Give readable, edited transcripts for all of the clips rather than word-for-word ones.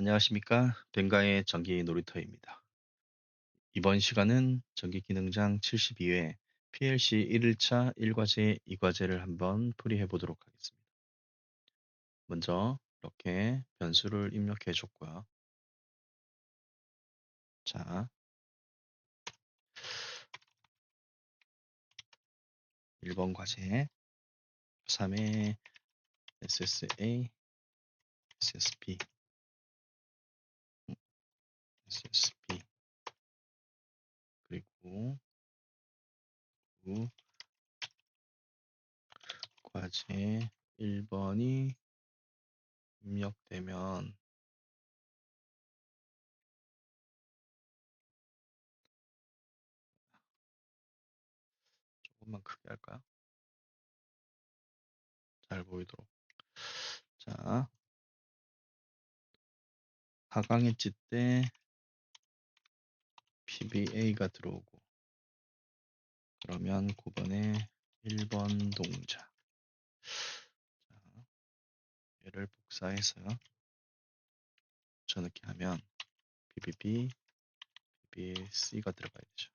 안녕하십니까. 뱅가의 전기 놀이터입니다. 이번 시간은 전기 기능장 72회 PLC 1일차 1과제 2과제를 한번 풀이해 보도록 하겠습니다. 먼저 이렇게 변수를 입력해 줬고요. 자, 1번 과제 3의 SSA, SSB, SSB 그리고 그 과제 1번이 입력되면 조금만 크게 할까요? 잘 보이도록. 자, 하강의 찌때 PBA가 들어오고 그러면 9번에 1번 동작. 자, 얘를 복사해서 저넣기 하면 PBB, PBC가 들어가야 되죠.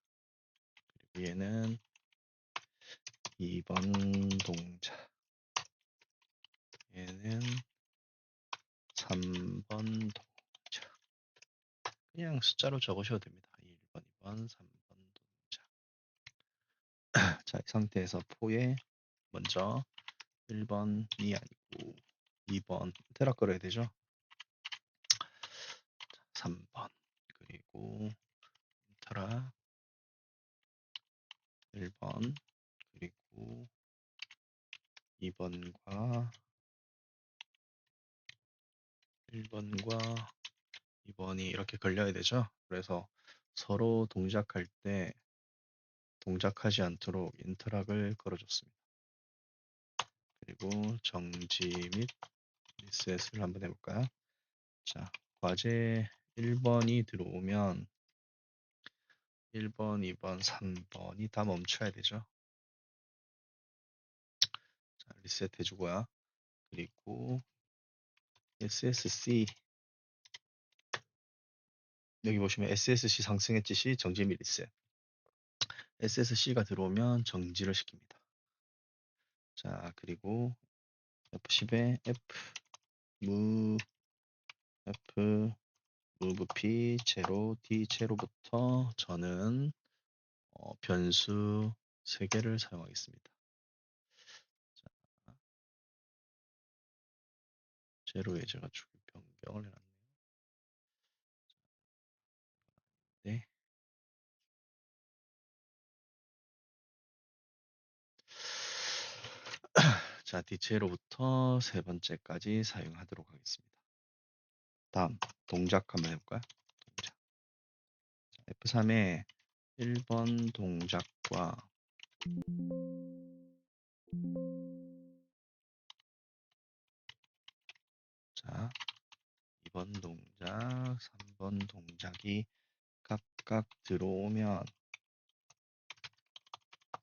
그리고 얘는 2번 동작. 얘는 3번 동작. 그냥 숫자로 적으셔도 됩니다. 1번, 2번, 3번 동작. 자, 이 상태에서 포에 먼저 1번이 아니고 2번 테라 걸어야 되죠. 3번 그리고 테라 1번 그리고 2번과 1번과 2번이 이렇게 걸려야 되죠. 그래서 서로 동작할 때 동작하지 않도록 인터락을 걸어줬습니다. 그리고 정지 및 리셋을 한번 해볼까요? 자, 과제 1번이 들어오면 1번, 2번, 3번이 다 멈춰야 되죠. 자, 리셋 해주고요. 그리고 SSC 여기 보시면 SSC 상승했지 시 정지 및 리셋. SSC가 들어오면 정지를 시킵니다. 자, 그리고 F10에 move P 제로 D 제로부터 저는 변수 3개를 사용하겠습니다. 자, 제로에 제가 주기 변경을 해놨네요. 네. 자, D 제로부터 3번째까지 사용하도록 하겠습니다. 다음 동작 한번 해볼까요? 동작. F3에 1번 동작과 자, 2번 동작, 3번 동작이 각각 들어오면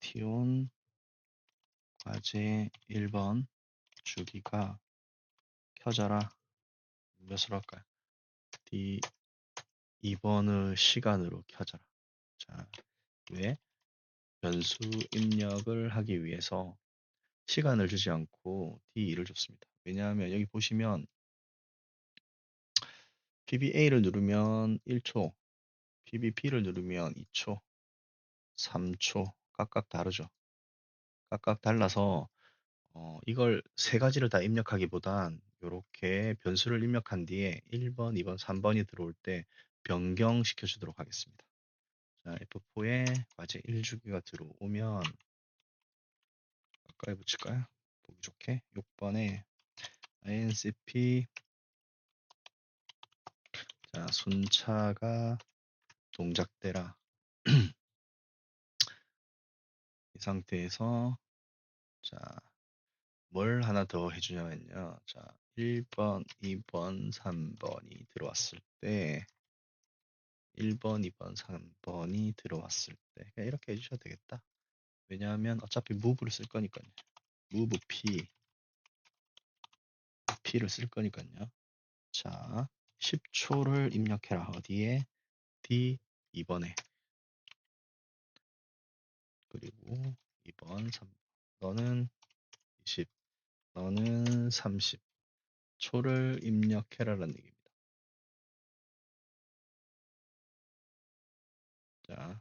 T1 과제 1번 주기가 켜져라 몇으로 할까요? D 2번의 시간으로 켜져라. 자, 왜? 변수 입력을 하기 위해서 시간을 주지 않고 D2를 줬습니다. 왜냐하면 여기 보시면 PBA를 누르면 1초, PBP를 누르면 2초, 3초 각각 다르죠. 각각 달라서 이걸 세 가지를 다 입력하기보단 이렇게 변수를 입력한 뒤에 1번, 2번, 3번이 들어올 때 변경시켜 주도록 하겠습니다. 자, F4에 과제 1주기가 들어오면 가까이 붙일까요? 보기 좋게 6번에 INCP 자, 순차가 동작되라. 이 상태에서 자, 뭘 하나 더 해주냐면요. 자, 1번, 2번, 3번이 들어왔을 때 1번, 2번, 3번이 들어왔을 때 그냥 이렇게 해주셔도 되겠다. 왜냐하면 어차피 move를 쓸 거니까요. move P를 쓸 거니까요. 자, 10초를 입력해라. 어디에? D 2번에. 그리고 2번, 3번. 너는 20, 너는 30. 초를 입력해라라는 얘기입니다. 자,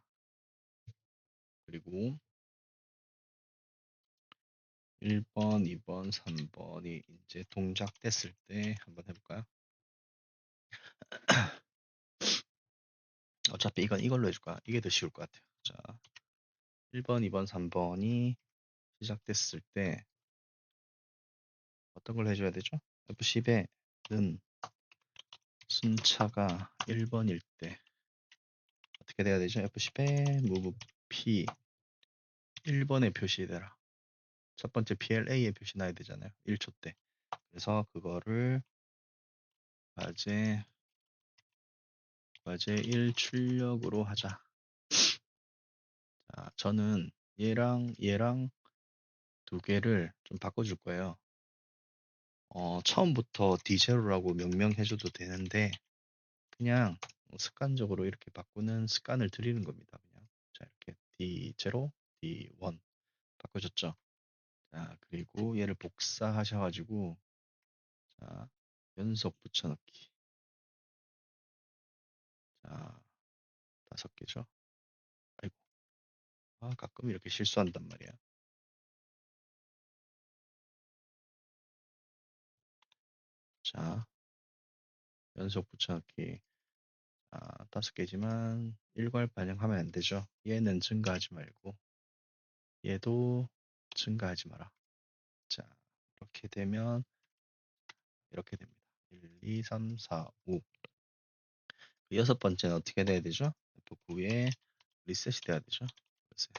그리고 1번, 2번, 3번이 이제 동작됐을 때 한번 해볼까요? 어차피 이건 이걸로 해줄 거야. 이게 더 쉬울 것 같아요. 자, 1번, 2번, 3번이 시작됐을 때 어떤 걸 해줘야 되죠? F10에는 순차가 1번일 때 어떻게 돼야 되죠? F10에 move P 1번에 표시되라. 첫 번째 PLA에 표시 나야 되잖아요. 1초 때. 그래서 그거를 과제 1 출력으로 하자. 자, 저는 얘랑 두 개를 좀 바꿔줄 거예요. 처음부터 D0라고 명명해줘도 되는데 그냥 습관적으로 이렇게 바꾸는 습관을 들이는 겁니다. 그냥 자 이렇게 D0, D1 바꿔줬죠. 자 그리고 얘를 복사하셔가지고 자 연속 붙여넣기. 자 5개죠. 아이고 가끔 이렇게 실수한단 말이야. 자 연속 붙여넣기. 자 5개지만 일괄 반영하면 안 되죠. 얘는 증가하지 말고 얘도 증가하지 마라. 자 이렇게 되면 이렇게 됩니다. 1, 2, 3, 4, 5. 그 여섯 번째는 어떻게 돼야 되죠? F9에 리셋이 돼야 되죠. 글쎄.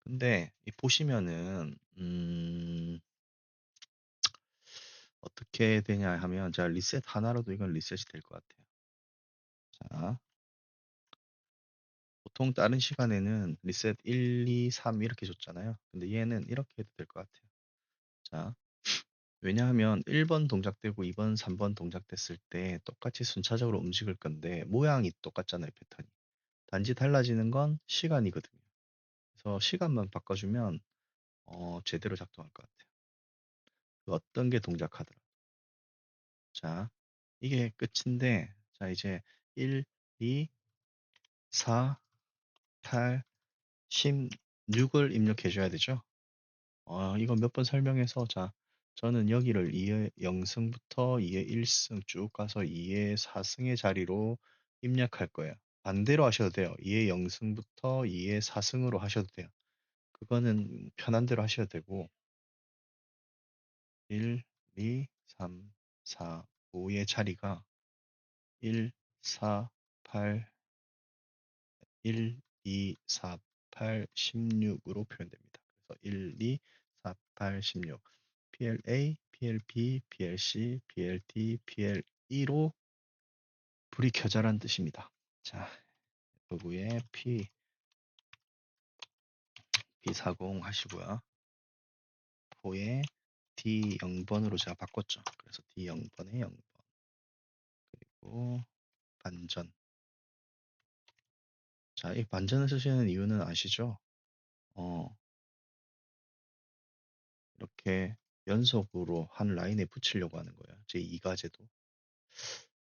근데 이 보시면은 어떻게 되냐 하면 자 리셋 하나로도 이건 리셋이 될 것 같아요. 자 보통 다른 시간에는 리셋 1, 2, 3 이렇게 줬잖아요. 근데 얘는 이렇게 해도 될 것 같아요. 자 왜냐하면 1번 동작되고 2번, 3번 동작됐을 때 똑같이 순차적으로 움직일 건데 모양이 똑같잖아요, 패턴이. 단지 달라지는 건 시간이거든요. 그래서 시간만 바꿔주면 제대로 작동할 것 같아요. 그 어떤 게 동작하더라. 자, 이게 끝인데 자 이제 1, 2, 4, 8, 16을 입력해 줘야 되죠. 이거 몇 번 설명해서 자 저는 여기를 2의 0승부터 2의 1승 쭉 가서 2의 4승의 자리로 입력할 거예요. 반대로 하셔도 돼요. 2의 0승부터 2의 4승으로 하셔도 돼요. 그거는 편한 대로 하셔도 되고 1, 2, 3, 4, 5의 자리가 1, 4, 8, 1, 2, 4, 8, 16으로 표현됩니다. 그래서 1, 2, 4, 8, 16. PLA, PLB, PLC, PLD, PLE로 불이 켜져란 뜻입니다. 자, 여기에 P40 하시고요. 포에 D0번으로 제가 바꿨죠. 그래서 D0번에 0번. 그리고 반전. 자, 이 반전을 쓰시는 이유는 아시죠? 어, 이렇게 연속으로 한 라인에 붙이려고 하는 거예요. 제 2가제도.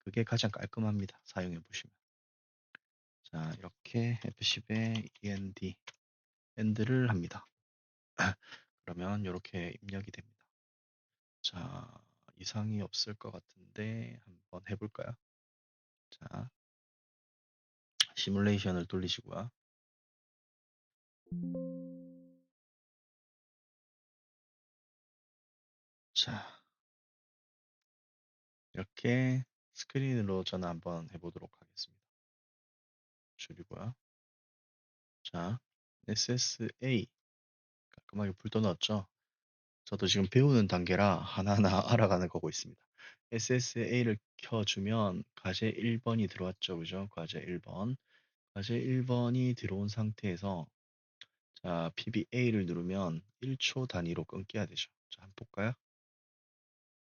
그게 가장 깔끔합니다. 사용해 보시면. 자, 이렇게 F10에 END, end를 합니다. 그러면 이렇게 입력이 됩니다. 자, 이상이 없을 것 같은데 한번 해볼까요? 자, 시뮬레이션을 돌리시고요. 자, 이렇게 스크린으로 저는 한번 해보도록 하겠습니다. 줄이고요. 자, SSA 깔끔하게 불도 넣었죠. 저도 지금 배우는 단계라 하나하나 알아가는 거고 있습니다. SSA를 켜주면 과제 1번이 들어왔죠. 그죠? 과제 1번. 과제 1번이 들어온 상태에서 자, PBA를 누르면 1초 단위로 끊겨야 되죠. 자, 한번 볼까요?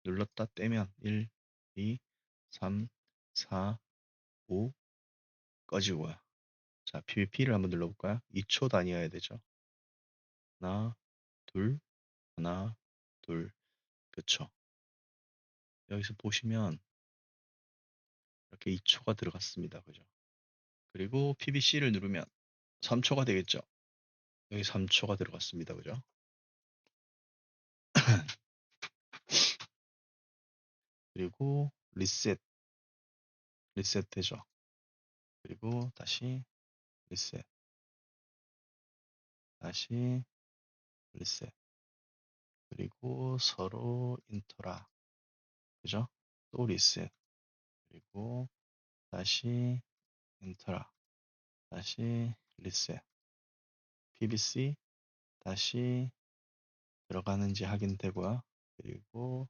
눌렀다 떼면 1, 2, 3, 4, 5 꺼지고요. 자, PVP를 한번 눌러볼까요? 2초 단위여야 되죠. 하나, 둘, 하나, 둘. 그쵸. 여기서 보시면 이렇게 2초가 들어갔습니다. 그죠? 그리고 PBC를 누르면 3초가 되겠죠. 여기 3초가 들어갔습니다. 그죠? 그리고 리셋 되죠. 그리고 다시 리셋, 다시 리셋. 그리고 서로 인터라. 그죠? 또 리셋. 그리고 다시 인터라. 다시 리셋. PBC 다시 들어가는지 확인되고요. 그리고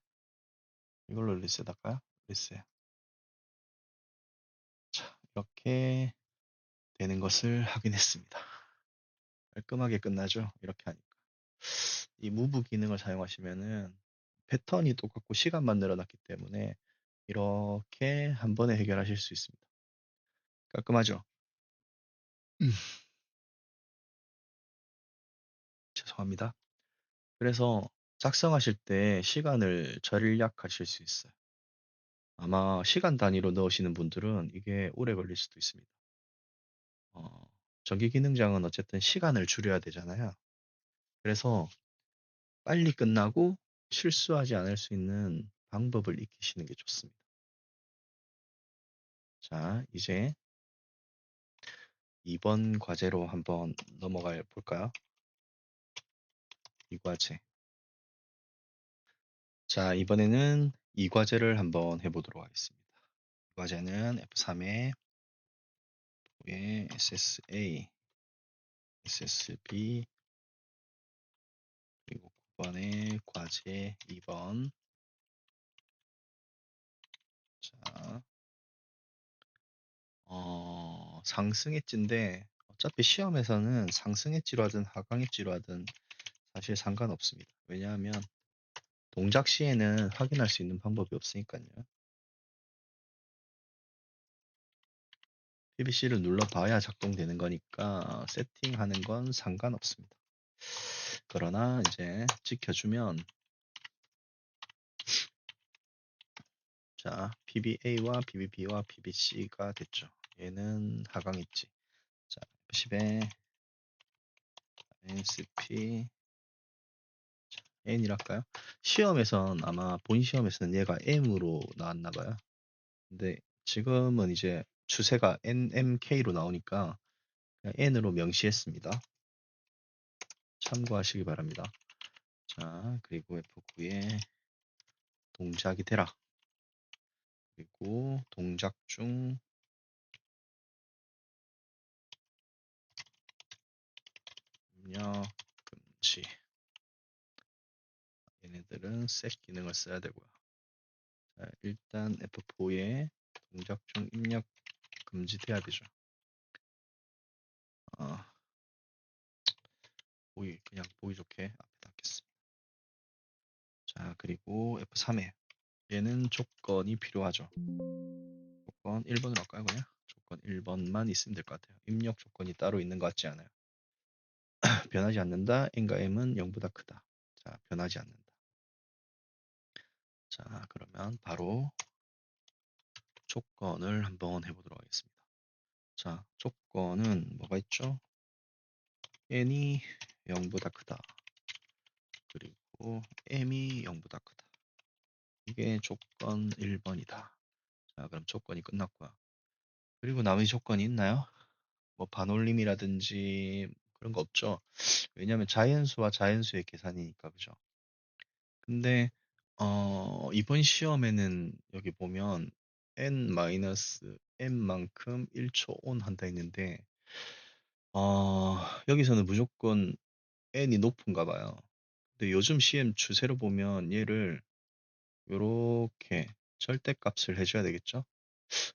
이걸로 리셋할까요? 리셋. 자, 이렇게 되는 것을 확인했습니다. 깔끔하게 끝나죠? 이렇게 하니까. 이 무브 기능을 사용하시면은 패턴이 똑같고 시간만 늘어났기 때문에 이렇게 한 번에 해결하실 수 있습니다. 깔끔하죠? 음, 죄송합니다. 그래서 작성하실 때 시간을 절약하실 수 있어요. 아마 시간 단위로 넣으시는 분들은 이게 오래 걸릴 수도 있습니다. 어, 전기 기능장은 어쨌든 시간을 줄여야 되잖아요. 그래서 빨리 끝나고 실수하지 않을 수 있는 방법을 익히시는 게 좋습니다. 자, 이제 2번 과제로 한번 넘어가 볼까요? 이 과제. 자, 이번에는 이 과제를 한번 해보도록 하겠습니다. 이 과제는 F3의 SSA, SSB, 그리고 9번의 과제 2번. 자, 상승 엣지인데 어차피 시험에서는 상승 엣지로 하든 하강 엣지로 하든 사실 상관없습니다. 왜냐하면 동작 시에는 확인할 수 있는 방법이 없으니까요. PBC를 눌러봐야 작동되는 거니까 세팅하는 건 상관없습니다. 그러나 이제 지켜주면 자, PBA와 PBB와 PBC가 됐죠. 얘는 하강 엣지. 자, F10에 NSP N이랄까요? 시험에선 아마 본 시험에서는 얘가 M으로 나왔나 봐요. 근데 지금은 이제 추세가 NMK로 나오니까 그냥 N으로 명시했습니다. 참고하시기 바랍니다. 자, 그리고 F9에 동작이 되라. 그리고 동작 중 입력 금지. 얘네들은 셋 기능을 써야 되고요. 자, 일단 F4에 동작 중 입력 금지돼야 되죠. 어, 그냥 보기 좋게 앞에 닫겠습니다. 자, 그리고 F3에 얘는 조건이 필요하죠. 조건 1번으로 할까요, 그냥? 조건 1번만 있으면 될 것 같아요. 입력 조건이 따로 있는 것 같지 않아요. 변하지 않는다. n과 m은 0보다 크다. 자, 변하지 않는다. 자, 그러면 바로 조건을 한번 해보도록 하겠습니다. 자, 조건은 뭐가 있죠? n이 0보다 크다. 그리고 m이 0보다 크다. 이게 조건 1번이다. 자, 그럼 조건이 끝났고요. 그리고 나머지 조건이 있나요? 뭐 반올림이라든지 그런 거 없죠. 왜냐하면 자연수와 자연수의 계산이니까 그죠. 근데 이번 시험에는 여기 보면 n-m만큼 1초 온 한다 했는데 여기서는 무조건 n이 높은가 봐요. 근데 요즘 시험 추세로 보면 얘를 요렇게 절대값을 해줘야 되겠죠?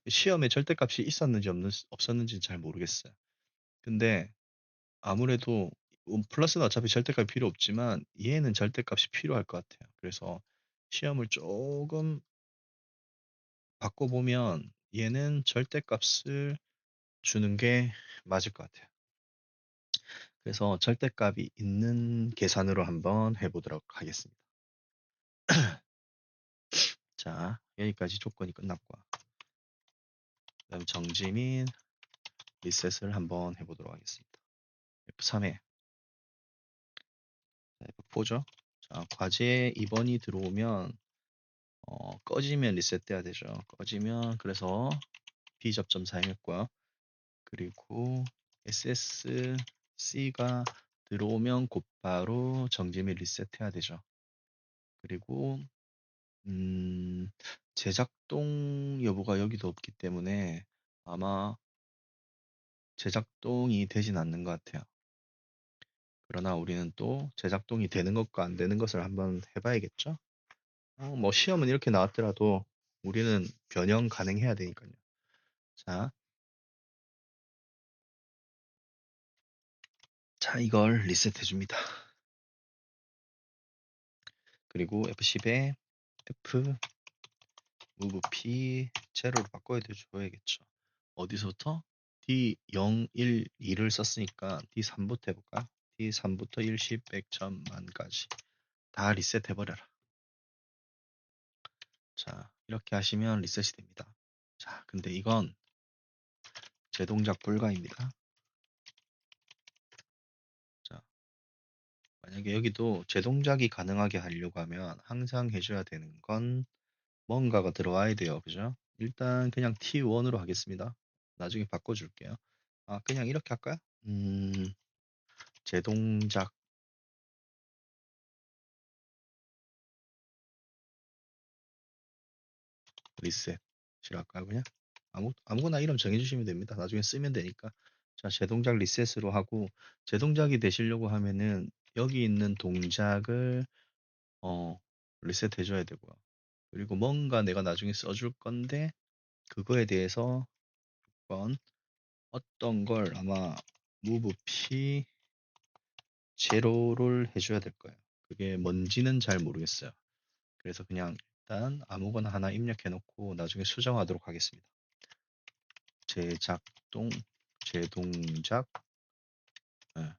시험에 절대값이 있었는지 없었는지는 잘 모르겠어요. 근데 아무래도 플러스는 어차피 절대값이 필요 없지만 얘는 절대값이 필요할 것 같아요. 그래서 시험을 조금 바꿔보면 얘는 절대값을 주는 게 맞을 것 같아요. 그래서 절대값이 있는 계산으로 한번 해보도록 하겠습니다. 자, 여기까지 조건이 끝났고, 그다음 정지 및 리셋을 한번 해보도록 하겠습니다. F3에 F4죠. 자, 과제 2번이 들어오면 꺼지면 리셋돼야 되죠. 꺼지면 그래서 B접점 사용했고요. 그리고 SSC가 들어오면 곧바로 정지 및 리셋해야 되죠. 그리고 음, 제작동 여부가 여기도 없기 때문에 아마 제작동이 되진 않는 것 같아요. 그러나 우리는 또 제작동이 되는 것과 안 되는 것을 한번 해봐야겠죠? 뭐 시험은 이렇게 나왔더라도 우리는 변형 가능해야 되니까요. 자, 자 이걸 리셋해 줍니다. 그리고 F10에 F move P 제로로 바꿔야 줘야겠죠. 어디서부터? D0, 1, 2를 썼으니까 D3부터 해볼까? D3부터 1, 10, 100, 1000만까지 다 리셋해버려라. 자, 이렇게 하시면 리셋이 됩니다. 자, 근데 이건 제동작 불가입니다. 자, 만약에 여기도 제동작이 가능하게 하려고 하면 항상 해줘야 되는 건 뭔가가 들어와야 돼요. 그죠? 일단 그냥 T1으로 하겠습니다. 나중에 바꿔줄게요. 아, 그냥 이렇게 할까요? 제동작 리셋이라 할까요? 그냥 아무거나 이름 정해주시면 됩니다. 나중에 쓰면 되니까. 자, 제동작 리셋으로 하고 제동작이 되시려고 하면은 여기 있는 동작을 어, 리셋해줘야 되고요. 그리고 뭔가 내가 나중에 써줄 건데 그거에 대해서 어떤 걸 아마 move p 제로를 해줘야 될 거예요. 그게 뭔지는 잘 모르겠어요. 그래서 그냥 일단 아무거나 하나 입력해 놓고 나중에 수정하도록 하겠습니다. 제작동, 제동작, 예.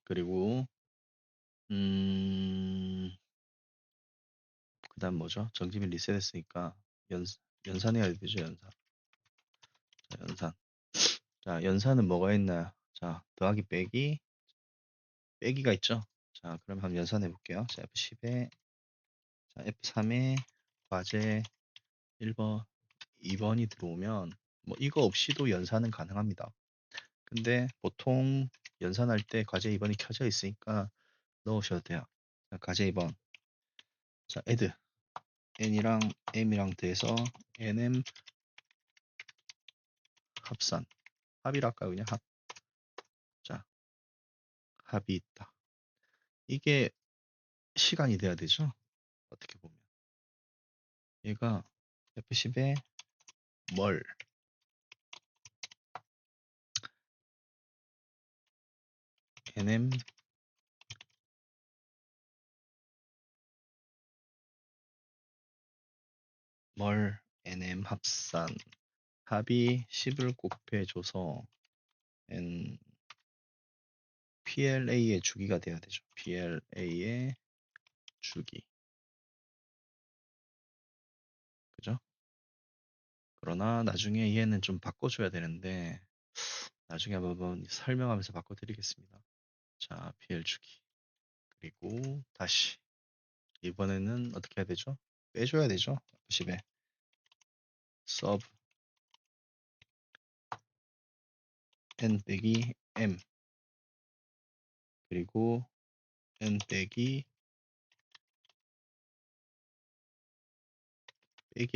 그리고 그다음 뭐죠? 정지민 리셋했으니까 연산해야 되죠, 연산. 자, 연산. 자, 연산은 뭐가 있나요? 자, 더하기 빼기가 있죠? 자, 그럼 한번 연산해 볼게요. 자, F10에, 자, F3에 과제 1번, 2번이 들어오면 뭐 이거 없이도 연산은 가능합니다. 근데 보통 연산할 때 과제 2번이 켜져 있으니까 넣으셔도 돼요. 자, 과제 2번. 자, add n이랑 m이랑 더해서 nm 합산. 합이라 할까요? 그냥 합. 자, 합이 있다. 이게 시간이 돼야 되죠? 어떻게 보면. 얘가 F10에 뭘 nm 뭘 nm 합산 합이 10을 곱해줘서 n PLA의 주기가 돼야 되죠. PLA의 주기. 그죠? 그러나 나중에 얘는 좀 바꿔줘야 되는데 나중에 한번 설명하면서 바꿔드리겠습니다. 자, PL 주기. 그리고 다시 이번에는 어떻게 해야 되죠? 빼줘야 되죠. 10에 sub n 빼기 m 그리고 n 빼기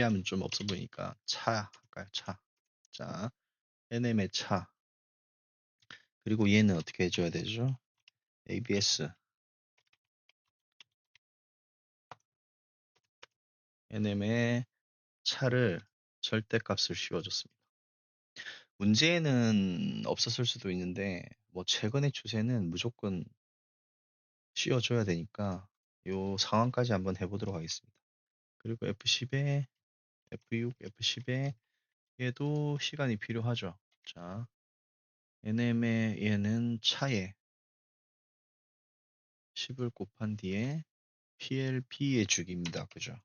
하면 좀 없어 보이니까 차 할까요? 차. 자, nm의 차. 그리고 얘는 어떻게 해줘야 되죠? abs nm의 차를 절대값을 씌워줬습니다. 문제는 없었을 수도 있는데 뭐 최근의 추세는 무조건 씌워줘야 되니까 요 상황까지 한번 해보도록 하겠습니다. 그리고 F10에 F6, F10에 얘도 시간이 필요하죠. 자, NM의 얘는 차에 10을 곱한 뒤에 PLP의 주기입니다. 그죠?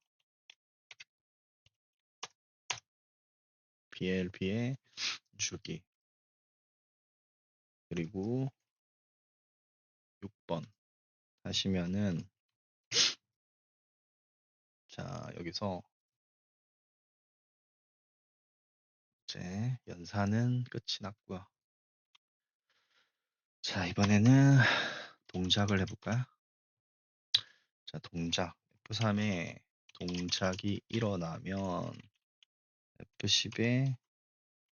PLP의 주기. 그리고 6번 하시면은 자, 여기서 이제 연산은 끝이 났고요. 자, 이번에는 동작을 해볼까요? 자, 동작. F3에 동작이 일어나면 F10에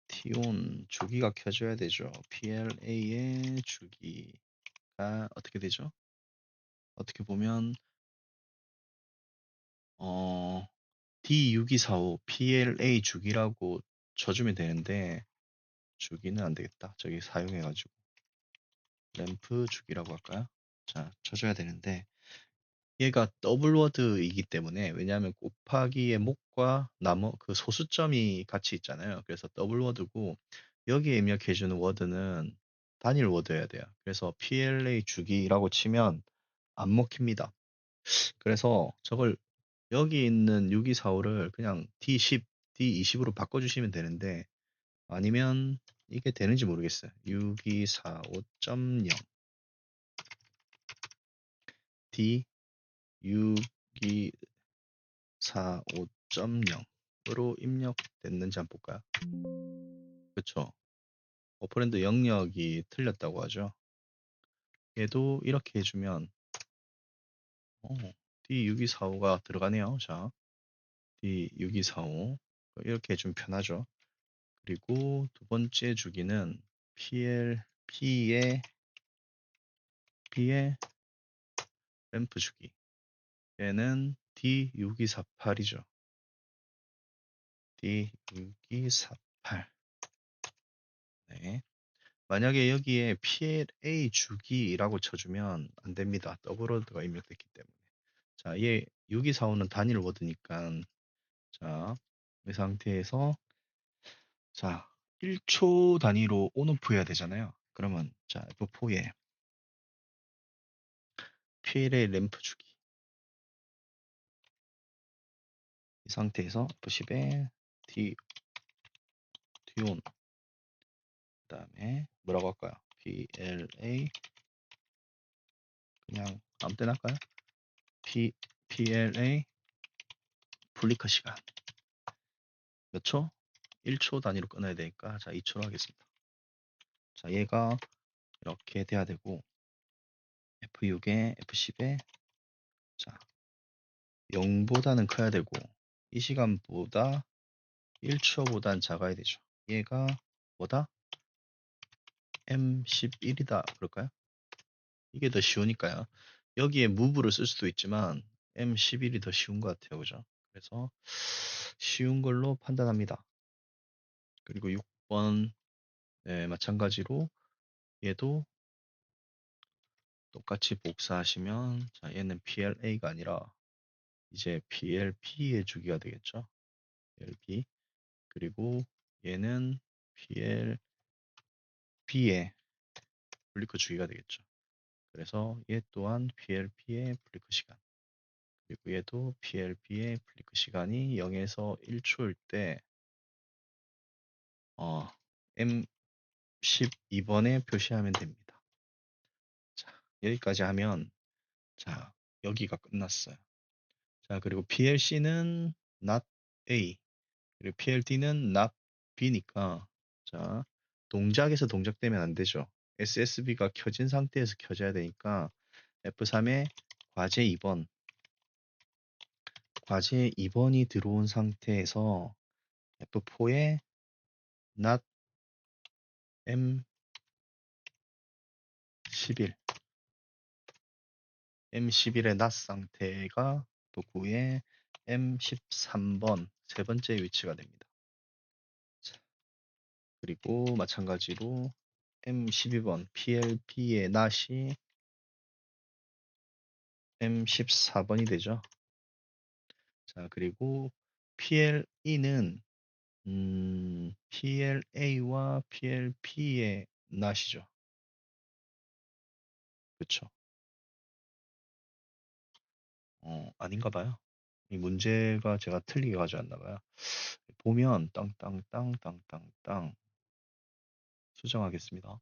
T-on 주기가 켜져야 되죠. PLA의 주기가 어떻게 되죠? 어떻게 보면 D6245 PLA 주기라고 쳐주면 되는데 주기는 안 되겠다. 저기 사용해가지고 램프 주기라고 할까요? 자, 쳐줘야 되는데 얘가 더블 워드이기 때문에 왜냐하면 곱하기의 목과 나머 그 소수점이 같이 있잖아요. 그래서 더블 워드고 여기에 입력해주는 워드는 단일 워드여야 돼요. 그래서 PLA 주기라고 치면 안 먹힙니다. 그래서 저걸 여기 있는 6245를 그냥 D10, D20으로 바꿔주시면 되는데 아니면 이게 되는지 모르겠어요. 6245.0 D 6245.0으로 입력됐는지 한번 볼까요? 그쵸. 오퍼랜드 영역이 틀렸다고 하죠. 얘도 이렇게 해주면 D6245가 들어가네요. 자, D6245 이렇게 해주면 편하죠. 그리고 두 번째 주기는 PLP의 램프 주기. 얘는 D6248이죠. D6248. 네. 만약에 여기에 PLA 주기라고 쳐주면 안 됩니다. 더블 워드가 입력됐기 때문에. 자, 얘 6245는 단일 워드니까 자, 이 상태에서 자, 1초 단위로 온오프 해야 되잖아요. 그러면 자, F4에 PLA 램프 주기. 이 상태에서 F10에 T-on 그 다음에 뭐라고 할까요? PLA 그냥 아무 때나 할까요? PLA 플리커 시간 몇 초? 1초 단위로 끊어야 되니까 자 2초로 하겠습니다. 자 얘가 이렇게 돼야 되고 F6에 F10에 자 0보다는 커야 되고 이 시간보다 1초보단 작아야 되죠. 얘가 뭐다? M11이다 그럴까요? 이게 더 쉬우니까요. 여기에 무브를 쓸 수도 있지만 M11이 더 쉬운 것 같아요. 그죠? 그래서 쉬운 걸로 판단합니다. 그리고 6번 네, 마찬가지로 얘도 똑같이 복사하시면 자 얘는 PLA가 아니라 이제 PLP의 주기가 되겠죠. PLP 그리고 얘는 PLB의 블리커 주기가 되겠죠. 그래서 얘 또한 PLP의 블리커 시간 그리고 얘도 PLP의 블리커 시간이 0에서 1초일 때 M12번에 표시하면 됩니다. 자, 여기까지 하면 자 여기가 끝났어요. 자 그리고 PLC는 not A 그리고 PLD는 not B니까 자 동작에서 동작되면 안 되죠. SSB가 켜진 상태에서 켜져야 되니까 F3에 과제 2번 과제 2번이 들어온 상태에서 F4에 not M11 M11의 not 상태가 또 9에 M13번 세 번째 위치가 됩니다. 자, 그리고 마찬가지로 M12번 PLP의 not이 M14번이 되죠. 자, 그리고 PLE는 PLA와 PLP의 낫이죠. 그쵸? 아닌가 봐요. 이 문제가 제가 틀리게 가져왔나 봐요. 보면 땅땅땅땅땅땅 수정하겠습니다.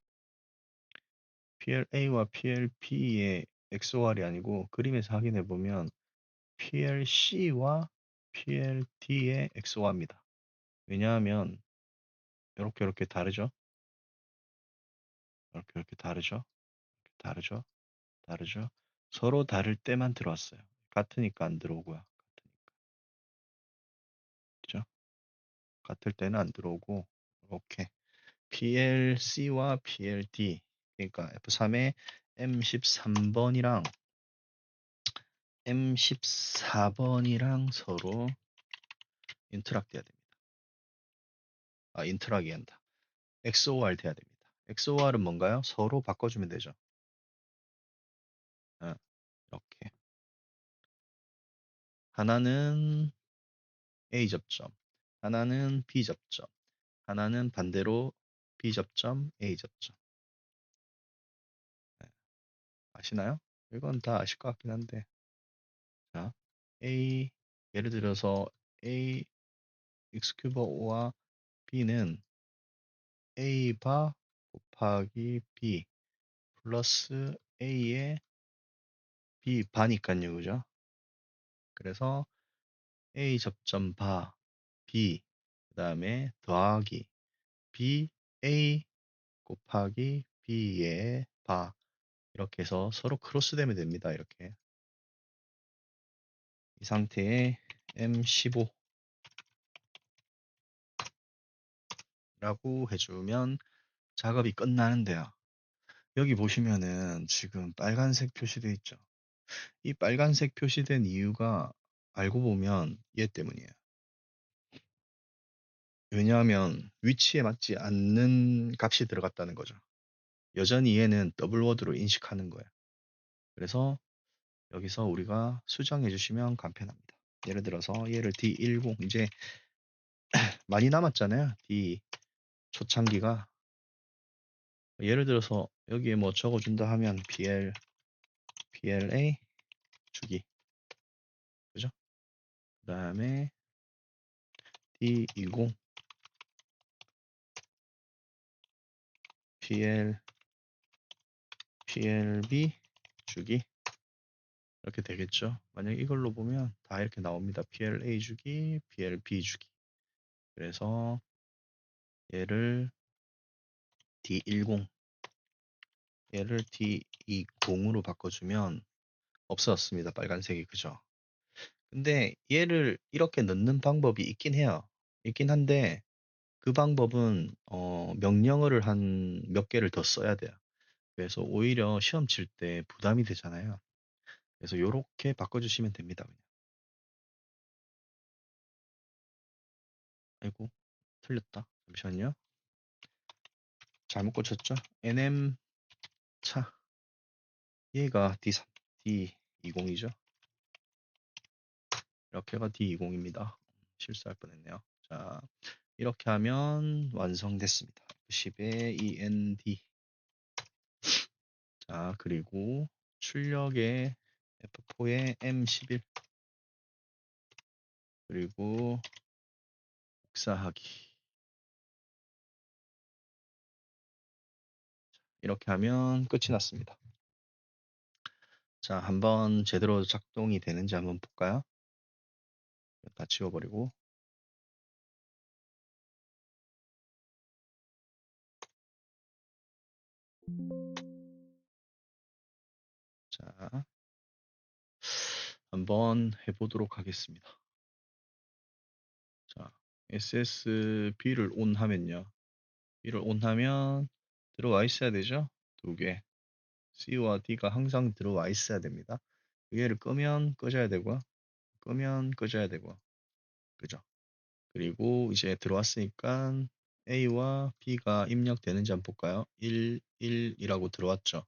PLA와 PLP의 XOR이 아니고 그림에서 확인해 보면 PLC와 PLD의 XOR입니다. 왜냐하면 이렇게 다르죠? 이렇게 다르죠? 다르죠? 다르죠? 서로 다를 때만 들어왔어요. 같으니까 안 들어오고요. 같으니까. 그죠? 같을 때는 안 들어오고 이렇게 PLC와 PLD 그러니까 F3의 M13번이랑 M14번이랑 서로 인터랙 돼야 됩니다. 인터랙이 한다. XOR 돼야 됩니다. XOR은 뭔가요? 서로 바꿔주면 되죠. 어, 이렇게 하나는 A 접점, 하나는 B 접점, 하나는 반대로 B 접점, A 접점. 네, 아시나요? 이건 다 아실 것 같긴 한데. 자, A 예를 들어서 A 익스큐버와 B는 A 바 곱하기 B 플러스 A의 B 바니까요, 그죠? 그래서 A 접점 바 B 그 다음에 더하기 B A 곱하기 B의 바 이렇게 해서 서로 크로스되면 됩니다. 이렇게 이 상태에 M15라고 해주면 작업이 끝나는데요. 여기 보시면은 지금 빨간색 표시되어 있죠. 이 빨간색 표시된 이유가 알고 보면 얘 때문이에요. 왜냐하면 위치에 맞지 않는 값이 들어갔다는 거죠. 여전히 얘는 더블 워드로 인식하는 거예요. 그래서 여기서 우리가 수정해 주시면 간편합니다. 예를 들어서 얘를 D10 이제 많이 남았잖아요. D 초창기가 예를 들어서 여기에 뭐 적어준다 하면 PLA 주기 그죠? 그 다음에 D20 PLB 주기 이렇게 되겠죠. 만약 이걸로 보면 다 이렇게 나옵니다. PLA 주기, PLB 주기. 그래서 얘를 D10, 얘를 D20으로 바꿔주면 없어졌습니다. 빨간색이 그죠? 근데 얘를 이렇게 넣는 방법이 있긴 해요. 있긴 한데 그 방법은 명령어를 한 몇 개를 더 써야 돼요. 그래서 오히려 시험 칠 때 부담이 되잖아요. 그래서 요렇게 바꿔주시면 됩니다. 그냥. 아이고 틀렸다. 잠시만요. 잘못 고쳤죠? NM 차 얘가 D3, D20이죠. 이렇게가 D20입니다. 실수할 뻔했네요. 자, 이렇게 하면 완성됐습니다. F10의 END. 자, 그리고 출력의 F4의 M11. 그리고 복사하기. 이렇게 하면 끝이 났습니다. 자, 한번 제대로 작동이 되는지 한번 볼까요? 다 지워버리고. 자, 한번 해보도록 하겠습니다. 자, SSB를 온 하면요. B를 온 하면 들어와 있어야 되죠? 두 개. C와 D가 항상 들어와 있어야 됩니다. 얘를 끄면 꺼져야 되고요. 끄면 꺼져야 되고요. 그죠? 그리고 이제 들어왔으니까 A와 B가 입력되는지 한번 볼까요? 1, 1이라고 들어왔죠?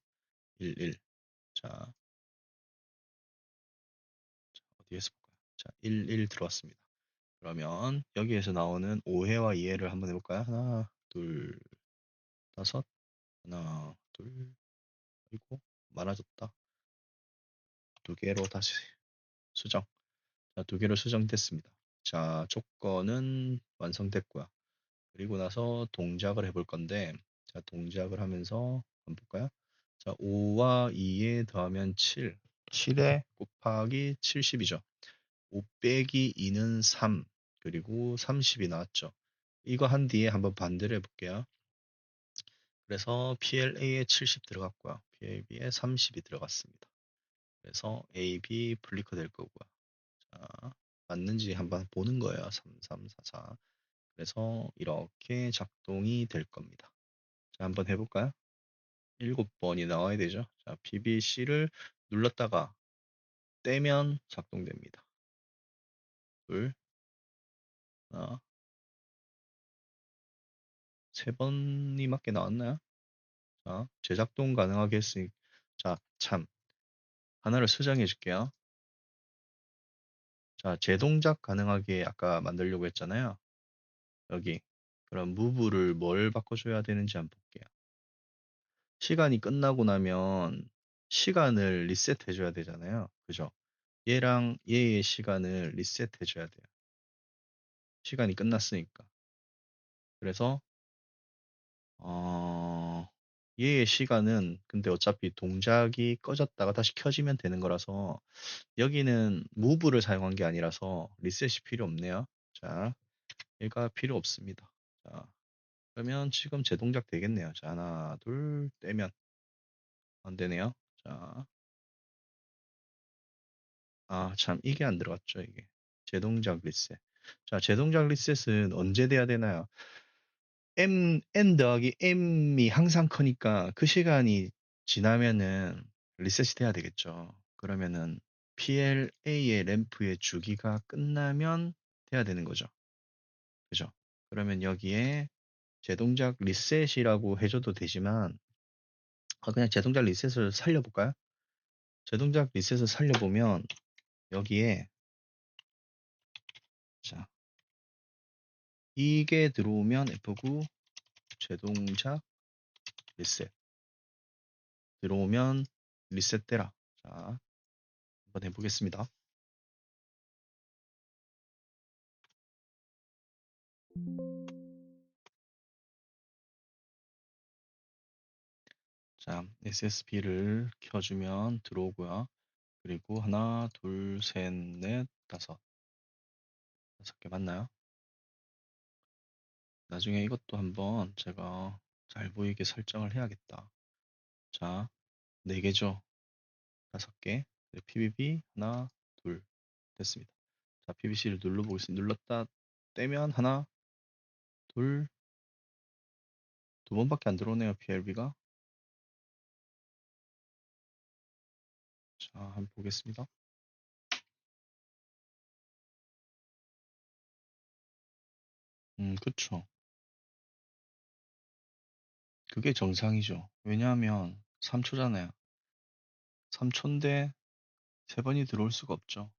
1, 1. 자, 어디에서 볼까요? 자, 1 들어왔습니다. 그러면 여기에서 나오는 5회와 2회를 한번 해볼까요? 하나, 둘, 다섯, 하나, 둘, 그리고 많아졌다. 두 개로 다시 수정. 자, 두 개로 수정됐습니다. 자, 조건은 완성됐고요. 그리고 나서 동작을 해볼 건데, 자, 동작을 하면서 한번 볼까요? 자, 5와 2에 더하면 7. 7에 곱하기 70이죠. 5 빼기 2는 3. 그리고 30이 나왔죠. 이거 한 뒤에 한번 반대로 해볼게요. 그래서 PLA에 70 들어갔고요. PLB에 30이 들어갔습니다. 그래서 AB 분리커 될 거고요. 자, 맞는지 한번 보는 거예요. 3344. 그래서 이렇게 작동이 될 겁니다. 자, 한번 해볼까요? 7번이 나와야 되죠. 자, PBC를 눌렀다가 떼면 작동됩니다. 둘, 하나, 세 번이 맞게 나왔나요? 자, 재작동 가능하게 했으니, 자, 참. 하나를 수정해 줄게요. 자, 재동작 가능하게 아까 만들려고 했잖아요. 여기. 그럼 무브를 뭘 바꿔줘야 되는지 한번 볼게요. 시간이 끝나고 나면 시간을 리셋해줘야 되잖아요. 그죠? 얘랑 얘의 시간을 리셋해줘야 돼요. 시간이 끝났으니까. 그래서 어, 얘의 시간은 근데 어차피 동작이 꺼졌다가 다시 켜지면 되는 거라서 여기는 move를 사용한 게 아니라서 리셋이 필요 없네요. 자, 얘가 필요 없습니다. 자, 그러면 지금 재동작 되겠네요. 자, 하나, 둘, 떼면 안 되네요. 자, 아, 참, 이게 안 들어갔죠, 이게. 재동작 리셋. 자, 재동작 리셋은 언제 돼야 되나요? n 더하기 m이 항상 크니까 그 시간이 지나면은 리셋이 돼야 되겠죠. 그러면은 PLA의 램프의 주기가 끝나면 돼야 되는 거죠. 그죠? 그러면 여기에 제동작 리셋이라고 해줘도 되지만 그냥 제동작 리셋을 살려볼까요? 제동작 리셋을 살려보면 여기에 자 이게 들어오면 F9 제동작 리셋 들어오면 리셋되라. 자, 한번 해보겠습니다. 자, SSB를 켜주면 들어오고요. 그리고 하나, 둘, 셋, 넷, 다섯. 5개 맞나요? 나중에 이것도 한번 제가 잘 보이게 설정을 해야겠다. 자, 4개죠. 5개. PBB 하나, 둘. 됐습니다. 자, PBC를 눌러보겠습니다. 눌렀다 떼면 하나, 둘, 두 번밖에 안 들어오네요. PLB가. 자, 한번 보겠습니다. 그쵸. 그게 정상이죠. 왜냐하면 3초잖아요. 3초인데 3번이 들어올 수가 없죠.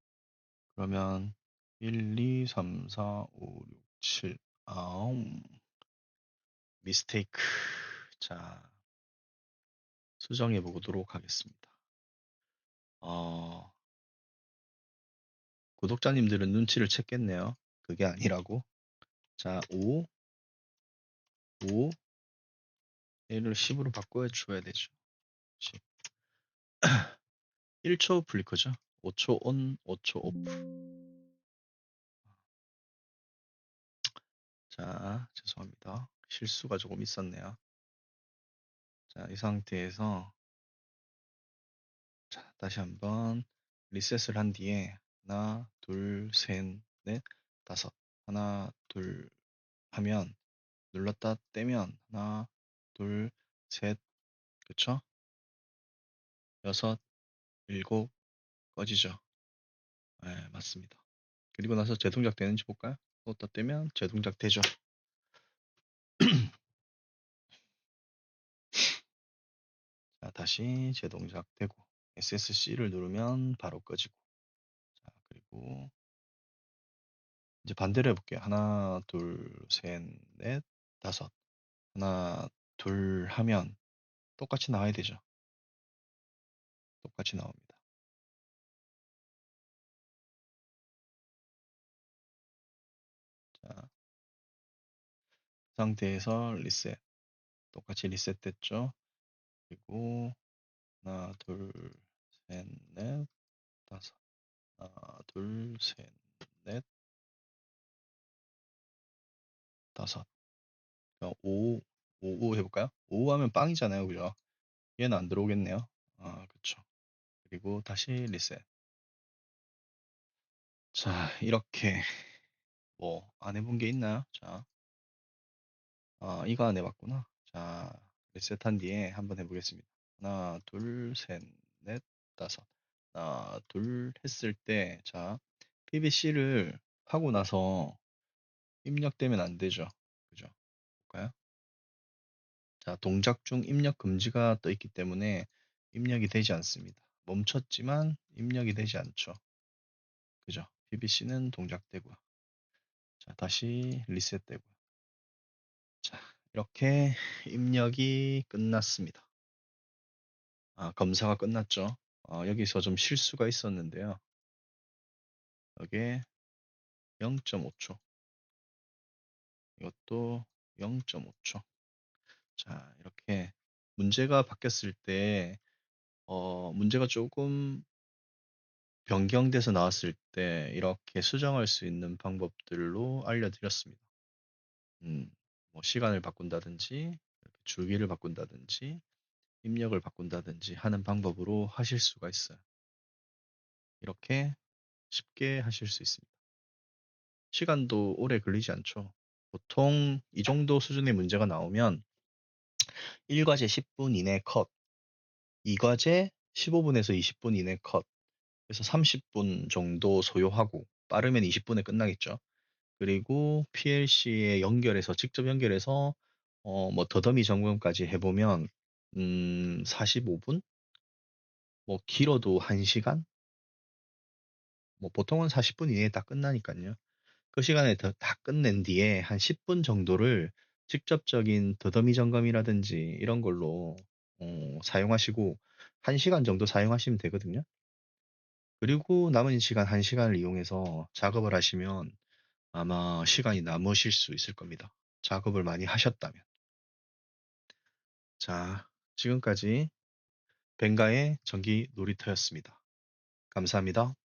그러면 1, 2, 3, 4, 5, 6, 7, 아홉. 미스테이크. 자, 수정해 보도록 하겠습니다. 어, 구독자님들은 눈치를 챘겠네요. 그게 아니라고. 자, 5, 얘를 10으로 바꿔 줘야 되죠. 10. 1초 플리커죠. 5초 온, 5초 오프. 자, 죄송합니다. 실수가 조금 있었네요. 자, 이 상태에서 자, 다시 한번 리셋을 한 뒤에 하나, 둘, 셋, 넷, 다섯. 하나, 둘 하면 눌렀다 떼면 하나, 둘, 셋, 그쵸? 여섯, 일곱, 꺼지죠. 네, 맞습니다. 그리고 나서 재동작 되는지 볼까요? 또 떼면 재동작 되죠. 자, 다시 재동작 되고 SSC를 누르면 바로 꺼지고 자, 그리고 이제 반대로 해볼게요. 하나, 둘, 셋, 넷, 다섯. 하나, 둘 하면 똑같이 나와야 되죠. 똑같이 나옵니다. 자, 그 상태에서 리셋. 똑같이 리셋됐죠. 그리고 하나, 둘, 셋, 넷, 다섯. 하나, 둘, 셋, 넷, 다섯. 그러니까 5 해볼까요? 5 하면 빵이잖아요. 그죠? 얘는 안 들어오겠네요. 아, 그쵸. 그리고 다시 리셋. 자, 이렇게 뭐 안 해본 게 있나요? 자, 이거 안 해봤구나. 자, 리셋한 뒤에 한번 해보겠습니다. 하나, 둘, 셋, 넷, 다섯. 하나, 둘 했을 때, 자, PBC를 하고 나서 입력되면 안 되죠. 그죠? 볼까요? 자, 동작 중 입력 금지가 떠 있기 때문에 입력이 되지 않습니다. 멈췄지만 입력이 되지 않죠. 그죠? PBC는 동작되고요. 자, 다시 리셋되고요. 자, 이렇게 입력이 끝났습니다. 검사가 끝났죠. 여기서 좀 실수가 있었는데요. 여기에 0.5초. 이것도 0.5초. 자, 이렇게 문제가 바뀌었을 때, 문제가 조금 변경돼서 나왔을 때 이렇게 수정할 수 있는 방법들로 알려드렸습니다. 뭐 시간을 바꾼다든지, 이렇게 주기를 바꾼다든지, 입력을 바꾼다든지 하는 방법으로 하실 수가 있어요. 이렇게 쉽게 하실 수 있습니다. 시간도 오래 걸리지 않죠. 보통 이 정도 수준의 문제가 나오면 1과제 10분 이내 컷, 2과제 15분에서 20분 이내 컷, 그래서 30분 정도 소요하고 빠르면 20분에 끝나겠죠. 그리고 PLC에 연결해서 직접 연결해서 뭐 더더미 점검까지 해보면 45분? 뭐 길어도 1시간? 뭐 보통은 40분 이내에 다 끝나니까요. 그 시간에 다 끝낸 뒤에 한 10분 정도를 직접적인 더더미 점검이라든지 이런 걸로 사용하시고 1시간 정도 사용하시면 되거든요. 그리고 남은 시간 1시간을 이용해서 작업을 하시면 아마 시간이 남으실 수 있을 겁니다. 작업을 많이 하셨다면. 자, 지금까지 벵가의 전기 놀이터였습니다. 감사합니다.